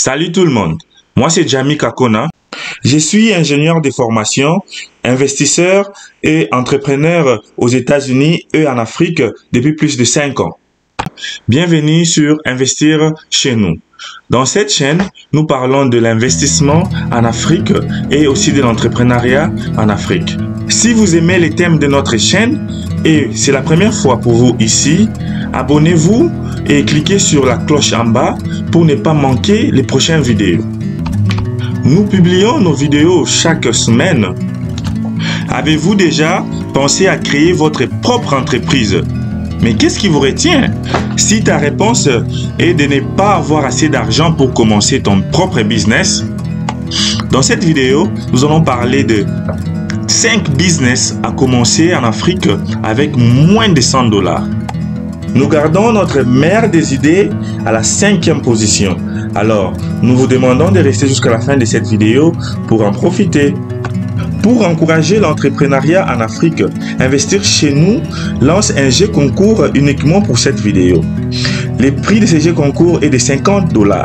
Salut tout le monde, moi c'est Jami Kakona. Je suis ingénieur de formation, investisseur et entrepreneur aux États-Unis et en Afrique depuis plus de 5 ans. Bienvenue sur Investir chez nous. Dans cette chaîne, nous parlons de l'investissement en Afrique et aussi de l'entrepreneuriat en Afrique. Si vous aimez les thèmes de notre chaîne et c'est la première fois pour vous ici, abonnez-vous et cliquez sur la cloche en bas pour ne pas manquer les prochaines vidéos. Nous publions nos vidéos chaque semaine. Avez-vous déjà pensé à créer votre propre entreprise? Mais qu'est-ce qui vous retient? Si ta réponse est de ne pas avoir assez d'argent pour commencer ton propre business, dans cette vidéo, nous allons parler de 5 business à commencer en Afrique avec moins de 100 $. Nous gardons notre meilleure des idées à la 5e position. Alors, nous vous demandons de rester jusqu'à la fin de cette vidéo pour en profiter. Pour encourager l'entrepreneuriat en Afrique, Investir chez nous lance un jeu concours uniquement pour cette vidéo. Le prix de ce jeu concours est de 50 $.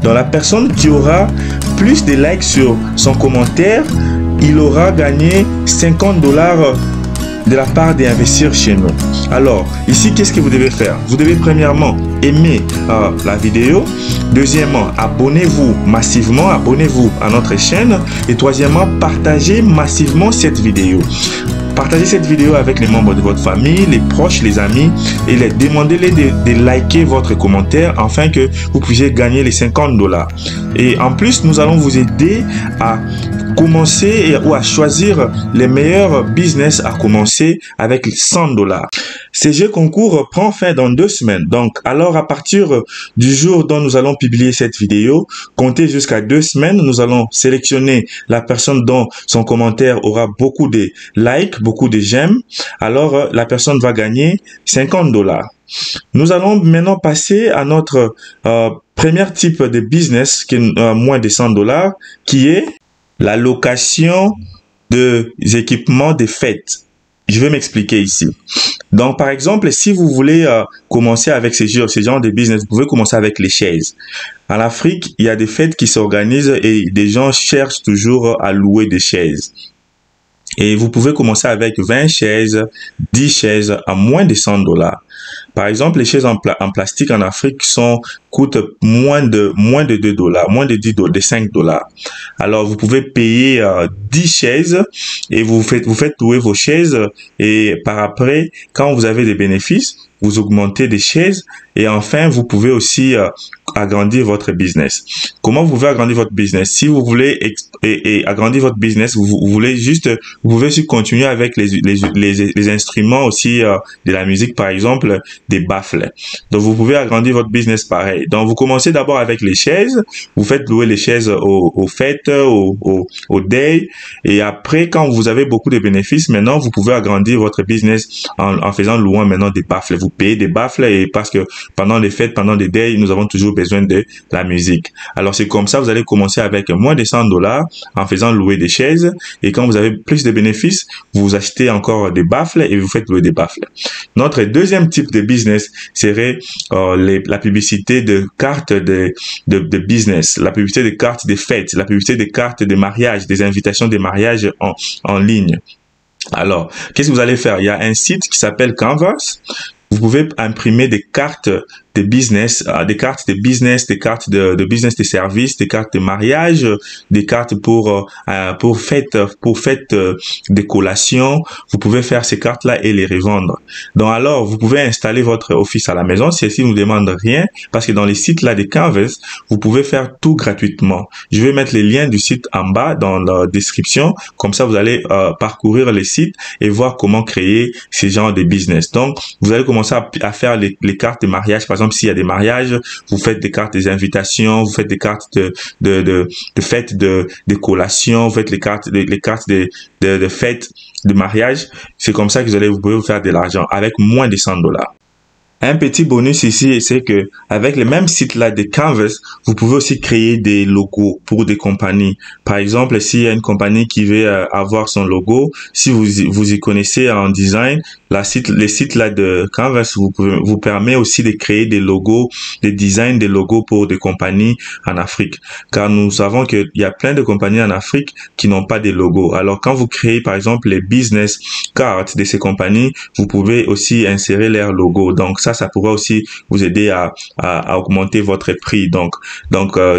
Dans la personne qui aura plus de likes sur son commentaire, il aura gagné 50 $ de la part d'Investir chez nous. Alors, ici, qu'est-ce que vous devez faire? Vous devez premièrement aimer la vidéo. Deuxièmement, abonnez-vous massivement, abonnez-vous à notre chaîne. Et troisièmement, partagez massivement cette vidéo. Partagez cette vidéo avec les membres de votre famille, les proches, les amis et demandez-les de liker votre commentaire afin que vous puissiez gagner les 50 $. Et en plus, nous allons vous aider à commencer ou à choisir les meilleurs business à commencer avec 100 $. Ce jeu concours prend fin dans 2 semaines. Donc, alors à partir du jour dont nous allons publier cette vidéo, comptez jusqu'à 2 semaines. Nous allons sélectionner la personne dont son commentaire aura beaucoup de likes, beaucoup de j'aime. Alors, la personne va gagner 50 $. Nous allons maintenant passer à notre premier type de business qui est moins de 100 $, qui est la location des équipements de fête. Je vais m'expliquer ici. Donc, par exemple, si vous voulez commencer avec ces genres de business, vous pouvez commencer avec les chaises. En Afrique, il y a des fêtes qui s'organisent et des gens cherchent toujours à louer des chaises. Et vous pouvez commencer avec 20 chaises, 10 chaises à moins de 100 $. Par exemple, les chaises en plastique en Afrique coûtent moins de 2 $, moins de 10 $, de 5 $. Alors, vous pouvez payer 10 chaises et vous faites louer vos chaises et par après, quand vous avez des bénéfices, vous augmentez des chaises et enfin, vous pouvez aussi agrandir votre business. Comment vous pouvez agrandir votre business? Si vous voulez agrandir votre business, vous pouvez juste continuer avec les instruments aussi de la musique, par exemple, des baffles. Donc, vous pouvez agrandir votre business pareil. Donc, vous commencez d'abord avec les chaises. Vous faites louer les chaises aux fêtes, au day. Et après, quand vous avez beaucoup de bénéfices, maintenant, vous pouvez agrandir votre business en faisant louer maintenant des baffles. Vous payez des baffles et parce que pendant les fêtes, pendant les days, nous avons toujours besoin de la musique. Alors, c'est comme ça, vous allez commencer avec moins de 100 $ en faisant louer des chaises. Et quand vous avez plus de bénéfices, vous achetez encore des baffles et vous faites louer des baffles. Notre deuxième type de business serait la publicité de cartes de business, la publicité de cartes de fêtes, la publicité de cartes de mariage, des invitations de mariage en ligne. Alors, qu'est-ce que vous allez faire? Il y a un site qui s'appelle Canvas. Vous pouvez imprimer des cartes de business, des cartes de business, des cartes de business de services, des cartes de mariage, des cartes pour fêtes de collation. Vous pouvez faire ces cartes-là et les revendre. Donc alors, vous pouvez installer votre office à la maison. Ceci ne vous demande rien parce que dans les sites là de Canvas, vous pouvez faire tout gratuitement. Je vais mettre les liens du site en bas dans la description. Comme ça, vous allez parcourir les sites et voir comment créer ces genres de business. Donc, vous allez commencer à faire les cartes de mariage. Par exemple, s'il y a des mariages, vous faites des cartes des invitations, vous faites des cartes de fêtes de collation, vous faites les cartes de fêtes de mariage. C'est comme ça que vous pouvez vous faire de l'argent avec moins de 100 $. Un petit bonus ici, c'est que avec le même site là de Canvas, vous pouvez aussi créer des logos pour des compagnies. Par exemple, s'il y a une compagnie qui veut avoir son logo, si vous y connaissez en design, les sites là de Canvas vous permet aussi de créer des logos, des designs des logos pour des compagnies en Afrique. Car nous savons qu'il y a plein de compagnies en Afrique qui n'ont pas de logos. Alors quand vous créez par exemple les business cards de ces compagnies, vous pouvez aussi insérer leur logo. Donc ça pourrait aussi vous aider à augmenter votre prix. Donc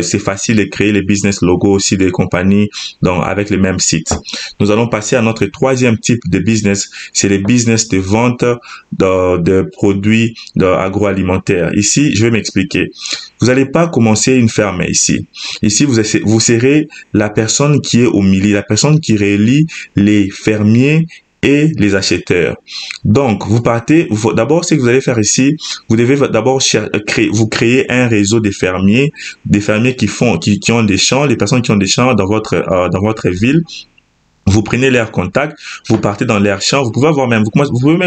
c'est facile de créer les business logos aussi des compagnies avec le même site. Nous allons passer à notre troisième type de business, c'est les business de vente de produits agroalimentaires. Ici, je vais m'expliquer. Vous n'allez pas commencer une ferme ici. Ici, vous serez la personne qui est au milieu, la personne qui relie les fermiers et les acheteurs. Donc, d'abord, ce que vous allez faire ici, vous devez d'abord créer un réseau de fermiers qui ont des champs, les personnes qui ont des champs dans votre ville. Vous prenez leur contact, vous partez dans leur champ, vous pouvez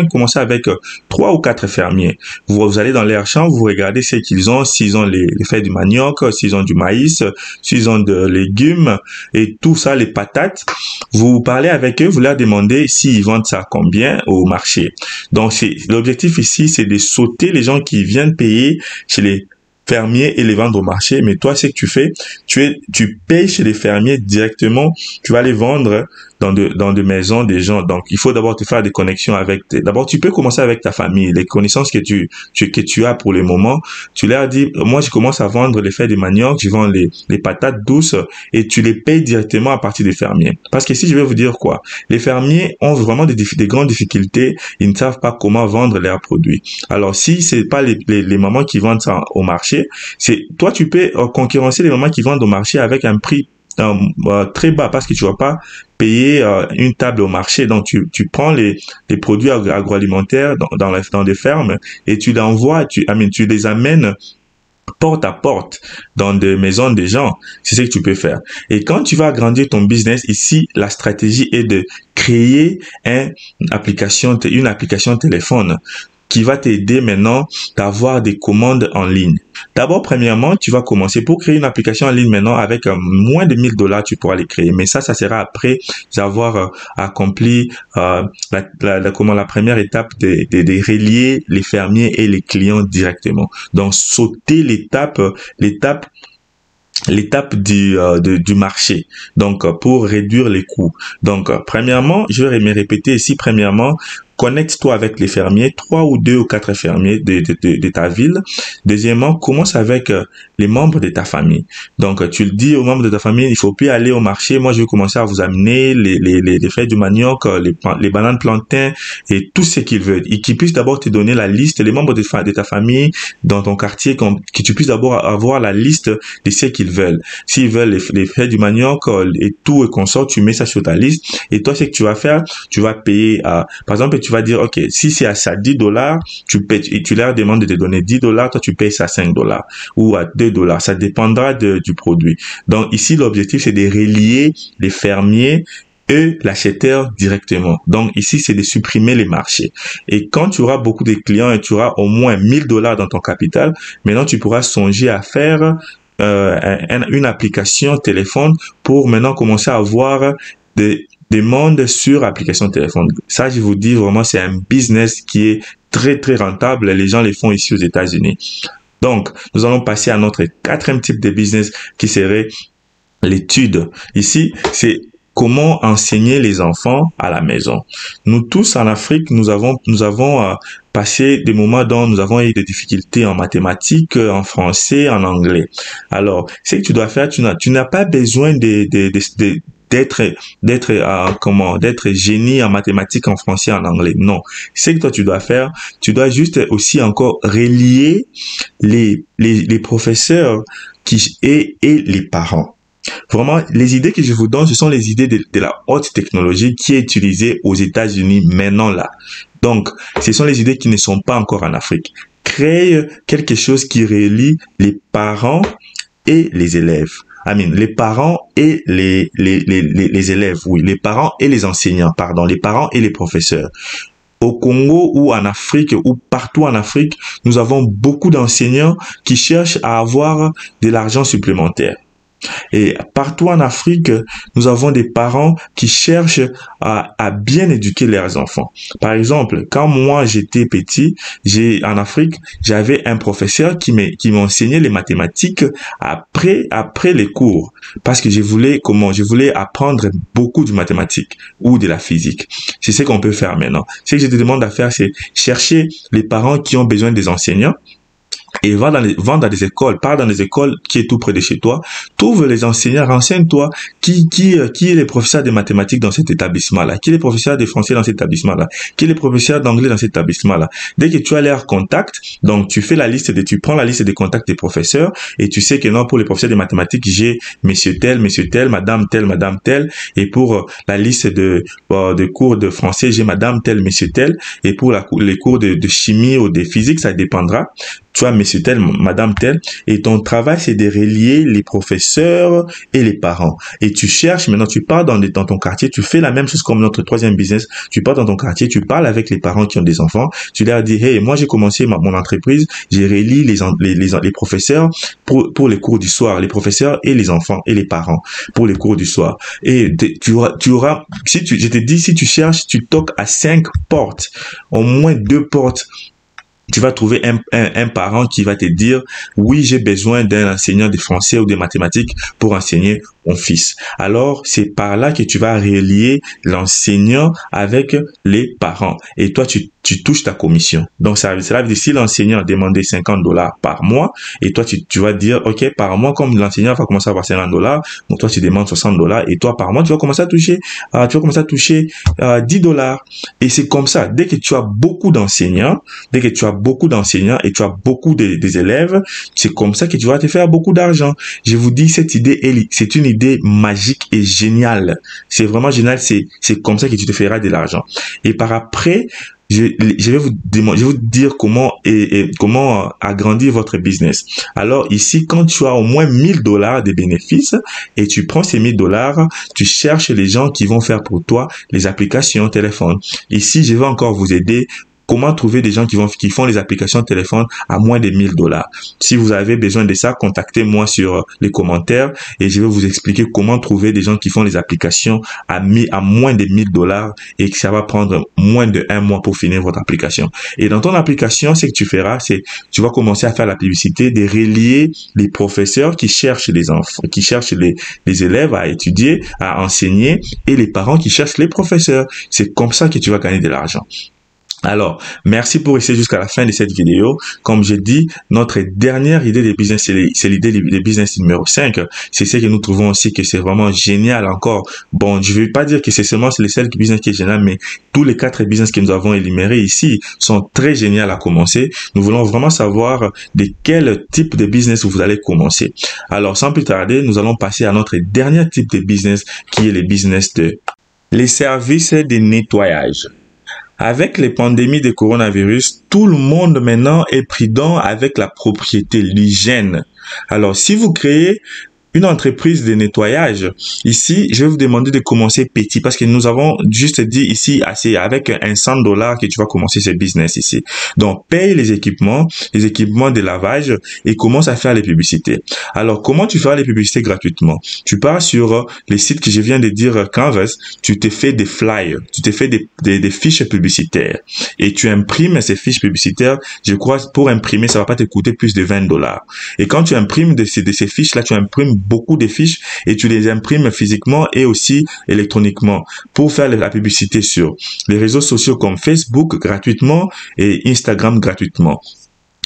commencer avec 3 ou 4 fermiers. Vous allez dans leur champ, vous regardez ce qu'ils ont, s'ils ont les feuilles du manioc, s'ils ont du maïs, s'ils ont de légumes et tout ça, les patates. Vous parlez avec eux, vous leur demandez s'ils vendent ça combien au marché. Donc l'objectif ici, c'est de sauter les gens qui viennent payer chez les fermiers et les vendre au marché. Mais toi, ce que tu fais, tu payes chez les fermiers directement, tu vas les vendre dans de maisons des gens. Donc, il faut d'abord te faire des connexions d'abord, tu peux commencer avec ta famille, les connaissances que tu as pour le moment. Tu leur dis, moi, je commence à vendre les feuilles de manioc, je vends les patates douces et tu les payes directement à partir des fermiers. Parce que si je vais vous dire quoi, les fermiers ont vraiment des grandes difficultés, ils ne savent pas comment vendre leurs produits. Alors, si c'est pas les mamans qui vendent ça au marché, toi, tu peux concurrencer les mamans qui vendent au marché avec un prix très bas parce que tu vas pas payer une table au marché. Donc tu prends les produits agroalimentaires dans des fermes et tu les amènes porte à porte dans des maisons des gens. C'est ce que tu peux faire. Et quand tu vas agrandir ton business, ici, la stratégie est de créer une application téléphone qui va t'aider maintenant d'avoir des commandes en ligne. D'abord, premièrement, tu vas commencer pour créer une application en ligne maintenant avec moins de $1000, tu pourras les créer. Mais ça sera après avoir accompli la première étape de relier les fermiers et les clients directement. Donc, sauter l'étape du marché, donc pour réduire les coûts. Donc premièrement, je vais me répéter ici, premièrement, connecte-toi avec les fermiers, 3 ou 2 ou 4 fermiers de ta ville. Deuxièmement, commence avec les membres de ta famille. Donc, tu le dis aux membres de ta famille, il faut plus aller au marché. Moi, je vais commencer à vous amener les feuilles du manioc, les bananes plantains et tout ce qu'ils veulent. Et qu'ils puissent d'abord te donner la liste, les membres de ta famille dans ton quartier, que tu puisses d'abord avoir la liste de ce qu'ils veulent. S'ils veulent les feuilles du manioc et tout et consort, tu mets ça sur ta liste. Et toi, ce que tu vas faire, tu vas payer par exemple, tu vas dire, OK, si c'est à ça $10, tu payes, et tu leur demandes de te donner $10, toi, tu payes ça $5 ou à $2. Ça dépendra du produit. Donc, ici, l'objectif, c'est de relier les fermiers et l'acheteur directement. Donc, ici, c'est de supprimer les marchés. Et quand tu auras beaucoup de clients et tu auras au moins $1000 dans ton capital, maintenant, tu pourras songer à faire une application téléphone pour maintenant commencer à avoir des demandes sur application téléphone. Ça, je vous dis vraiment, c'est un business qui est très, très rentable. Les gens les font ici aux États-Unis. Donc, nous allons passer à notre quatrième type de business qui serait l'étude. Ici, c'est comment enseigner les enfants à la maison. Nous tous en Afrique, nous avons passé des moments dont nous avons eu des difficultés en mathématiques, en français, en anglais. Alors, ce que tu dois faire, tu n'as pas besoin d'être génie en mathématiques, en français, en anglais. Non. Ce que toi tu dois faire, tu dois juste aussi encore relier les professeurs et les parents. Vraiment, les idées que je vous donne, ce sont les idées de la haute technologie qui est utilisée aux États-Unis maintenant là. Donc, ce sont les idées qui ne sont pas encore en Afrique. Créer quelque chose qui relie les parents et les élèves. Les parents et les élèves, oui, les parents et les enseignants, pardon, les parents et les professeurs. au Congo ou en Afrique ou partout en Afrique, nous avons beaucoup d'enseignants qui cherchent à avoir de l'argent supplémentaire. Et partout en Afrique, nous avons des parents qui cherchent à bien éduquer leurs enfants. Par exemple, quand moi j'étais petit, en Afrique, j'avais un professeur qui m'enseignait les mathématiques après les cours, parce que je voulais apprendre beaucoup de mathématiques ou de la physique. C'est ce qu'on peut faire maintenant. Ce que je te demande à faire, c'est chercher les parents qui ont besoin des enseignants. Et va dans des écoles, pars dans des écoles qui est tout près de chez toi, trouve les enseignants, renseigne-toi qui est le professeur de mathématiques dans cet établissement-là, qui est le professeur de français dans cet établissement-là, qui est le professeur d'anglais dans cet établissement-là. Dès que tu as leur contact, donc tu prends la liste des contacts des professeurs et tu sais que non, pour les professeurs de mathématiques, j'ai monsieur tel, madame tel, et pour la liste de cours de français, j'ai madame tel, monsieur tel, et pour les cours de chimie ou de physique, ça dépendra. Tu vois, monsieur tel, madame tel, et ton travail, c'est de relier les professeurs et les parents. Et tu cherches, maintenant, tu pars dans ton quartier, tu fais la même chose comme notre troisième business, tu pars dans ton quartier, tu parles avec les parents qui ont des enfants, tu leur dis, hey, moi, j'ai commencé mon entreprise, j'ai relie les professeurs pour les cours du soir, les professeurs et les enfants et les parents pour les cours du soir. Et je te dis, si tu cherches, tu toques à 5 portes, au moins 2 portes, tu vas trouver un parent qui va te dire, oui, j'ai besoin d'un enseignant de français ou de mathématiques pour enseigner mon fils. Alors, c'est par là que tu vas relier l'enseignant avec les parents. Et toi, tu touches ta commission. Donc, cela veut dire, si l'enseignant demandait $50 par mois, et toi, tu vas dire, OK, par mois, comme l'enseignant va commencer à avoir $50, donc toi, tu demandes $60, et toi, par mois, tu vas commencer à toucher $10. Et c'est comme ça. Dès que tu as beaucoup d'enseignants, et tu as beaucoup des élèves, c'est comme ça que tu vas te faire beaucoup d'argent. Je vous dis, cette idée, c'est une idée magique et géniale. C'est vraiment génial. C'est comme ça que tu te feras de l'argent. Et par après, je vais vous dire comment agrandir votre business. Alors ici, quand tu as au moins $1000 de bénéfices et tu prends ces $1000, tu cherches les gens qui vont faire pour toi les applications téléphone. Ici, je vais encore vous aider. Comment trouver des gens qui font les applications téléphone à moins de $1000. Si vous avez besoin de ça, contactez-moi sur les commentaires et je vais vous expliquer comment trouver des gens qui font les applications à moins de $1000 et que ça va prendre moins de 1 mois pour finir votre application. Et dans ton application, ce que tu feras, c'est tu vas commencer à faire la publicité, de relier les professeurs qui cherchent les enfants, qui cherchent les élèves à étudier, à enseigner et les parents qui cherchent les professeurs. C'est comme ça que tu vas gagner de l'argent. Alors, merci pour rester jusqu'à la fin de cette vidéo. Comme je dis, notre dernière idée de business, c'est l'idée de business numéro 5. C'est ce que nous trouvons aussi que c'est vraiment génial encore. Bon, je ne vais pas dire que c'est seulement le seul business qui est génial, mais tous les 4 business que nous avons énumérés ici sont très géniaux à commencer. Nous voulons vraiment savoir de quel type de business vous allez commencer. Alors, sans plus tarder, nous allons passer à notre dernier type de business qui est le business les services de nettoyage. Avec les pandémies de coronavirus, tout le monde maintenant est prudent avec la propriété, l'hygiène. Alors, si vous créez une entreprise de nettoyage, ici, je vais vous demander de commencer petit parce que nous avons juste dit ici, avec un $100 que tu vas commencer ce business ici. Donc, paye les équipements de lavage et commence à faire les publicités. Alors, comment tu feras les publicités gratuitement? Tu pars sur les sites que je viens de dire, Canvas, tu te fais des flyers, tu te fais des fiches publicitaires et tu imprimes ces fiches publicitaires. Je crois, pour imprimer, ça va pas te coûter plus de $20. Et quand tu imprimes de ces fiches-là, tu imprimes beaucoup de fiches et tu les imprimes physiquement et aussi électroniquement pour faire la publicité sur les réseaux sociaux comme Facebook gratuitement et Instagram gratuitement.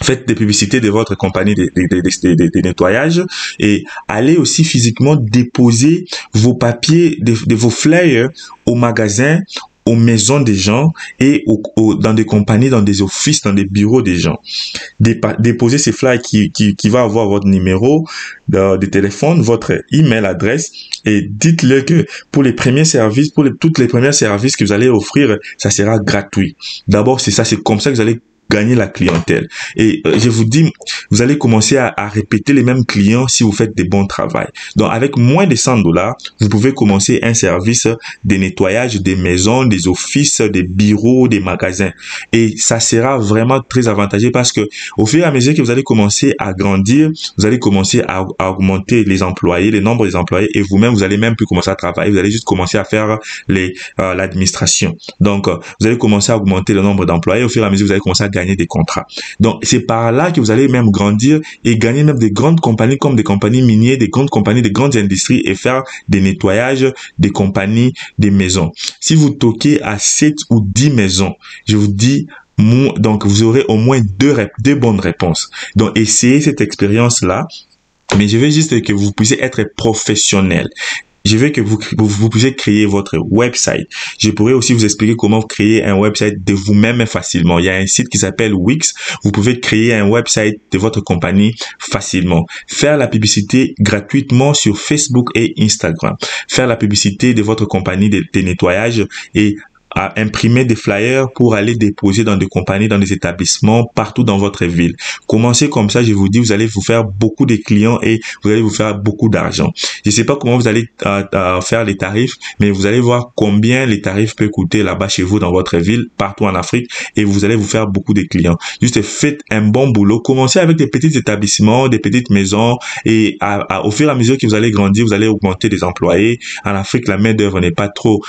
Faites des publicités de votre compagnie de nettoyage et allez aussi physiquement déposer vos papiers, de vos flyers au magasin, aux maisons des gens et dans des compagnies, dans des offices, dans des bureaux des gens. Déposez ces flyers qui va avoir votre numéro de téléphone, votre email adresse et dites-le que pour les premiers services, toutes les premiers services que vous allez offrir, ça sera gratuit. D'abord, c'est ça, c'est comme ça que vous allez gagner la clientèle. Et je vous dis, vous allez commencer à répéter les mêmes clients si vous faites des bons travail. Donc, avec moins de $100, vous pouvez commencer un service de nettoyage des maisons, des offices, des bureaux, des magasins. Et ça sera vraiment très avantageux parce que au fur et à mesure que vous allez commencer à grandir, vous allez commencer à augmenter les employés, le nombre des employés, et vous-même, vous allez même plus commencer à travailler. Vous allez juste commencer à faire l'administration. Donc, vous allez commencer à augmenter le nombre d'employés. Au fur et à mesure, vous allez commencer à gagner des contrats. Donc, c'est par là que vous allez même grandir et gagner même des grandes compagnies comme des compagnies minières, des grandes compagnies, des grandes industries et faire des nettoyages des compagnies, des maisons. Si vous toquez à 7 ou 10 maisons, je vous dis, donc vous aurez au moins deux bonnes réponses. Donc, essayez cette expérience-là, mais je veux juste que vous puissiez être professionnel. Je veux que vous puissiez créer votre website. Je pourrais aussi vous expliquer comment créer un website de vous-même facilement. Il y a un site qui s'appelle Wix. Vous pouvez créer un website de votre compagnie facilement. Faire la publicité gratuitement sur Facebook et Instagram. Faire la publicité de votre compagnie de nettoyage et à imprimer des flyers pour aller déposer dans des compagnies, dans des établissements, partout dans votre ville. Commencez comme ça, je vous dis, vous allez vous faire beaucoup de clients et vous allez vous faire beaucoup d'argent. Je ne sais pas comment vous allez faire les tarifs, mais vous allez voir combien les tarifs peuvent coûter là-bas chez vous, dans votre ville, partout en Afrique, et vous allez vous faire beaucoup de clients. Juste faites un bon boulot. Commencez avec des petits établissements, des petites maisons, et au fur et à mesure que vous allez grandir, vous allez augmenter les employés. En Afrique, la main-d'œuvre n'est pas trop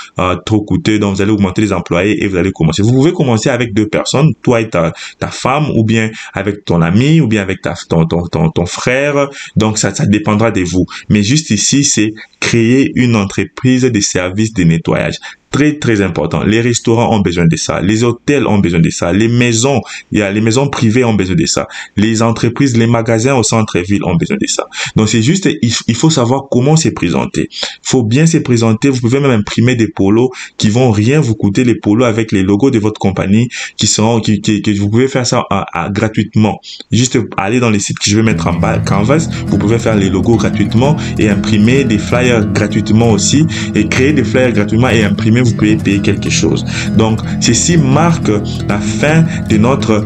coûteuse, donc vous allez augmenter les employés et vous allez commencer. Vous pouvez commencer avec 2 personnes, toi et ta femme, ou bien avec ton ami, ou bien avec ton frère. Donc, ça dépendra de vous. Mais juste ici, c'est créer une entreprise de services de nettoyage. Très, très important. Les restaurants ont besoin de ça. Les hôtels ont besoin de ça. Les maisons, les maisons privées ont besoin de ça. Les entreprises, les magasins au centre-ville ont besoin de ça. Donc, c'est juste, il faut savoir comment se présenter. Il faut bien se présenter. Vous pouvez même imprimer des polos qui vont rien vous coûter, les polos avec les logos de votre compagnie que vous pouvez faire ça gratuitement. Juste aller dans les sites que je vais mettre en bas, Canvas. Vous pouvez faire les logos gratuitement et imprimer des flyers gratuitement aussi, et créer des flyers gratuitement et imprimer, vous pouvez payer quelque chose. Donc, ceci marque la fin de notre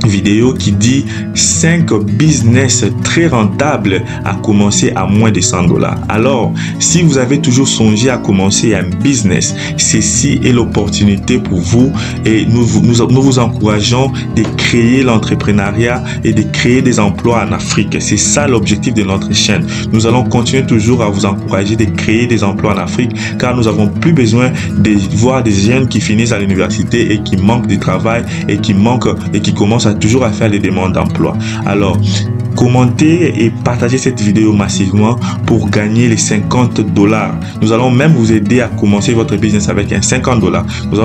vidéo qui dit 5 business très rentables à commencer à moins de $100. Alors, si vous avez toujours songé à commencer un business, ceci est l'opportunité pour vous, et nous vous encourageons de créer l'entrepreneuriat et de créer des emplois en Afrique. C'est ça l'objectif de notre chaîne. Nous allons continuer toujours à vous encourager de créer des emplois en Afrique, car nous avons plus besoin de voir des jeunes qui finissent à l'université et qui manquent de travail et qui commencent toujours à faire les demandes d'emploi. Alors, commentez et partagez cette vidéo massivement pour gagner les $50. Nous allons même vous aider à commencer votre business avec un $50. Nous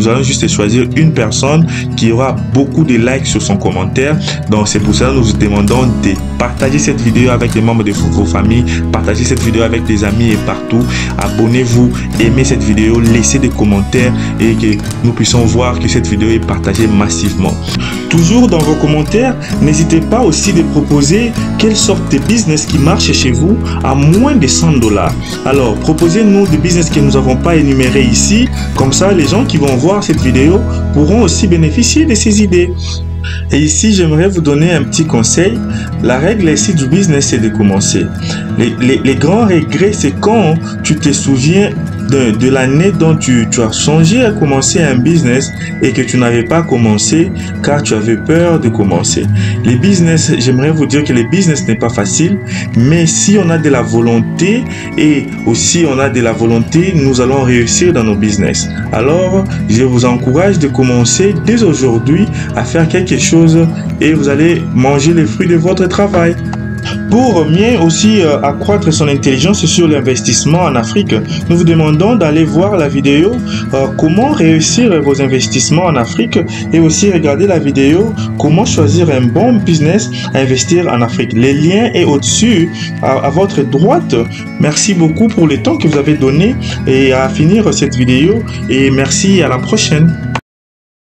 allons juste choisir une personne qui aura beaucoup de likes sur son commentaire. Donc, c'est pour ça que nous vous demandons de partager cette vidéo avec les membres de vos familles, partagez cette vidéo avec des amis et partout. Abonnez-vous, aimez cette vidéo, laissez des commentaires et que nous puissions voir que cette vidéo est partagée massivement. Toujours dans vos commentaires, n'hésitez pas aussi de proposer quelle sorte de business qui marche chez vous à moins de $100. Alors, proposez-nous des business que nous n'avons pas énumérés ici. Comme ça, les gens qui vont voir cette vidéo pourront aussi bénéficier de ces idées. Et ici, j'aimerais vous donner un petit conseil. La règle ici du business, c'est de commencer. Les grands regrets, c'est quand tu te souviens de l'année dont tu as songé à commencer un business et que tu n'avais pas commencé car tu avais peur de commencer. Les business, j'aimerais vous dire que les business n'est pas facile, mais si on a de la volonté et aussi on a de la volonté, nous allons réussir dans nos business. Alors, je vous encourage de commencer dès aujourd'hui à faire quelque chose et vous allez manger les fruits de votre travail. Pour mieux aussi accroître son intelligence sur l'investissement en Afrique, nous vous demandons d'aller voir la vidéo comment réussir vos investissements en Afrique et aussi regarder la vidéo comment choisir un bon business à investir en Afrique. Les liens est au-dessus à votre droite. Merci beaucoup pour le temps que vous avez donné et à finir cette vidéo et merci à la prochaine.